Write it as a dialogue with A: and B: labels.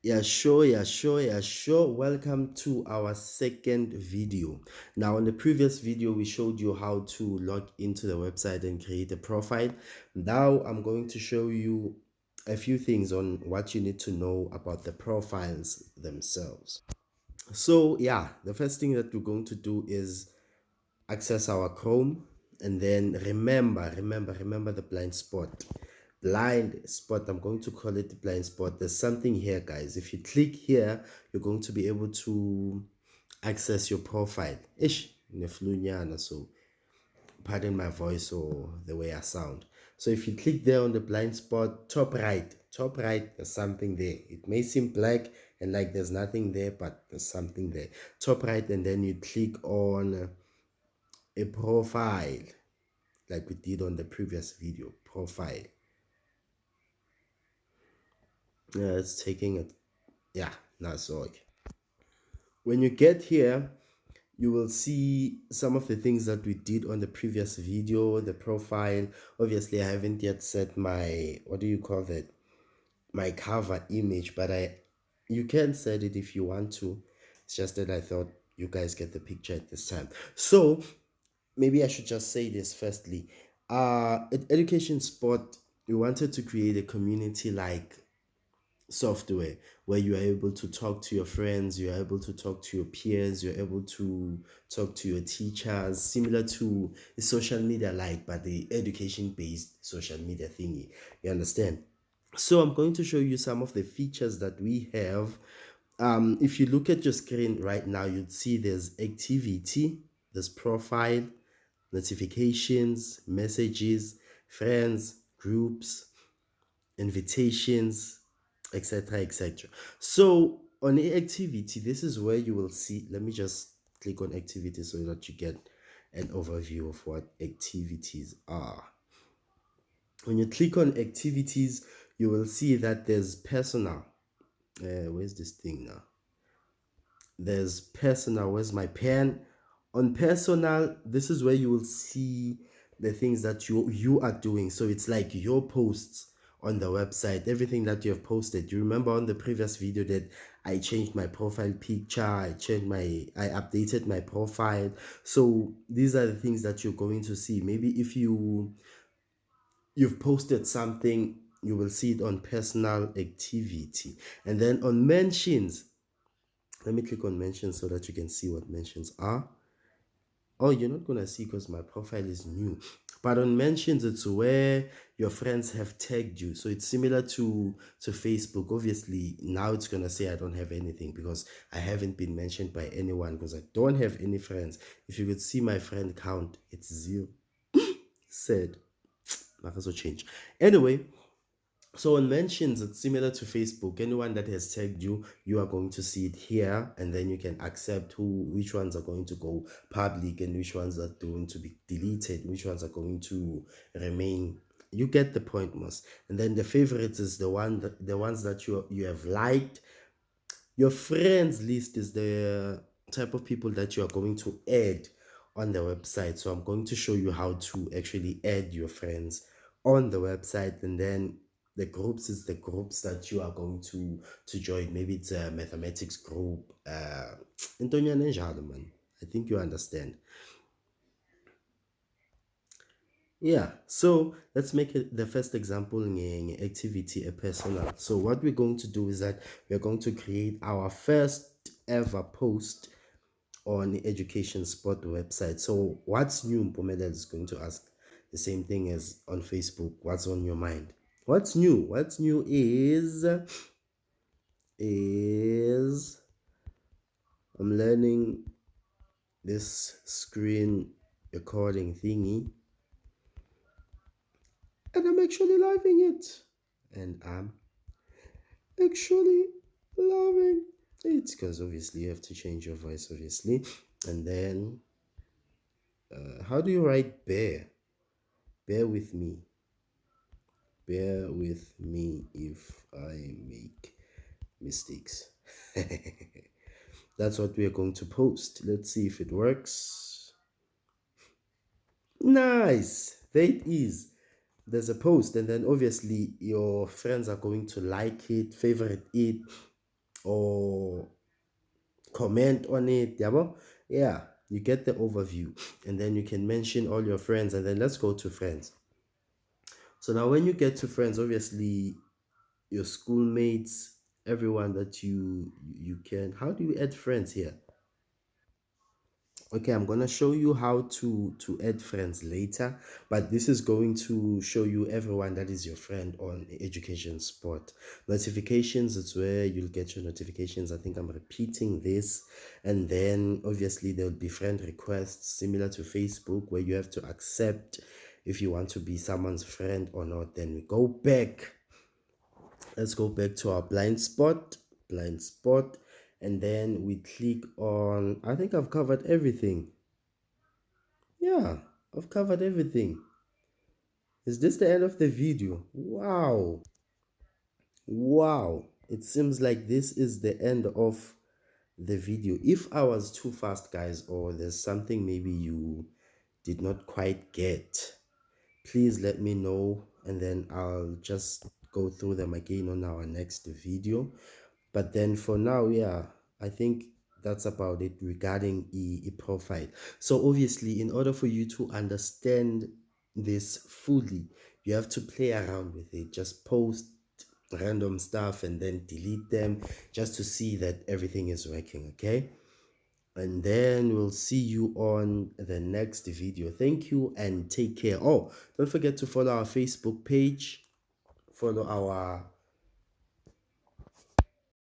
A: Yeah, sure, yeah, sure, yeah, sure. Welcome to our second video. Now, in the previous video, we showed you how to log into the website and create a profile. Now, I'm going to show you a few things on what you need to know about the profiles themselves. So, yeah, the first thing that we're going to do is access our Chrome, and then remember the blind spot. I'm going to call it the blind spot. There's something here, guys. If you click here, you're going to be able to access your profile. Ish, neflunyana, so pardon my voice or the way I sound. So if you click there on the blind spot, top right, there's something there. It may seem black and like there's nothing there, but there's something there. Top right, and then you click on a profile like we did on the previous video. Profile. Yeah, it's taking it. Yeah, that's okay. When you get here, you will see some of the things that we did on the previous video. The profile, obviously I haven't yet set my, what do you call that, my cover image, but you can set it if you want to. It's just that I thought you guys get the picture at this time. So maybe I should just say this firstly. At Education Spot, we wanted to create a community like software where you are able to talk to your friends, you're able to talk to your peers, you're able to talk to your teachers, similar to a social media like, but the education based social media thingy. You understand? So I'm going to show you some of the features that we have. If you look at your screen right now, you'd see there's activity, there's profile, notifications, messages, friends, groups, invitations, etc., etc. So on the activity, this is where you will see. Let me just click on activity so that you get an overview of what activities are. When you click on activities, you will see that there's personal. Where's this thing now? There's personal. Where's my pen? On personal, this is where you will see the things that you are doing. So it's like your posts on the website, everything that you have posted. You remember on the previous video that I changed my profile picture, I updated my profile. So these are the things that you're going to see. Maybe if you've posted something, you will see it on personal activity. And then on mentions, let me click on mentions so that you can see what mentions are. Oh, you're not gonna see because my profile is new. But on mentions, it's where your friends have tagged you. So it's similar to Facebook. Obviously, now it's gonna say I don't have anything because I haven't been mentioned by anyone because I don't have any friends. If you could see my friend count, it's 0. Sad. That also change. Anyway, so on mentions, it's similar to Facebook. Anyone that has tagged you, you are going to see it here, and then you can accept which ones are going to go public and which ones are going to be deleted, which ones are going to remain. You get the point, most. And then the favorites is the ones that you have liked. Your friends list is the type of people that you are going to add on the website. So I'm going to show you how to actually add your friends on the website, and then the groups is the groups that you are going to join. Maybe it's a mathematics group. Intonyana enjalo, man. I think you understand. Yeah, so let's make it the first example in activity a personal. So what we're going to do is that we're going to create our first ever post on the Education Spot website. So what's new? Mpumela is going to ask the same thing as on Facebook. What's on your mind? What's new? What's new is I'm learning this screen recording thingy, and I'm actually loving it. And I'm actually loving it because obviously you have to change your voice, obviously. And then, how do you write bear? Bear with me. Bear with me if I make mistakes. That's what we are going to post. Let's see if it works. Nice. There it is. There's a post, and then obviously your friends are going to like it, favorite it, or comment on it. Yeah, you get the overview, and then you can mention all your friends, and then let's go to friends. So now when you get to friends, obviously your schoolmates, everyone that you can. How do you add friends here? Okay, I'm gonna show you how to add friends later, but this is going to show you everyone that is your friend on Education Spot. Notifications, it's where you'll get your notifications. I think I'm repeating this, and then obviously there'll be friend requests similar to Facebook where you have to accept if you want to be someone's friend or not. Then we go back. Let's go back to our blind spot, and then we click on, I think I've covered everything. Yeah, I've covered everything. Is this the end of the video? Wow. Wow. It seems like this is the end of the video. If I was too fast, guys, or there's something maybe you did not quite get, please let me know, and then I'll just go through them again on our next video. But then for now, yeah, I think that's about it regarding profile. So obviously, in order for you to understand this fully, you have to play around with it. Just post random stuff and then delete them just to see that everything is working, okay? And then we'll see you on the next video. Thank you and take care. Oh, don't forget to follow our Facebook page, follow our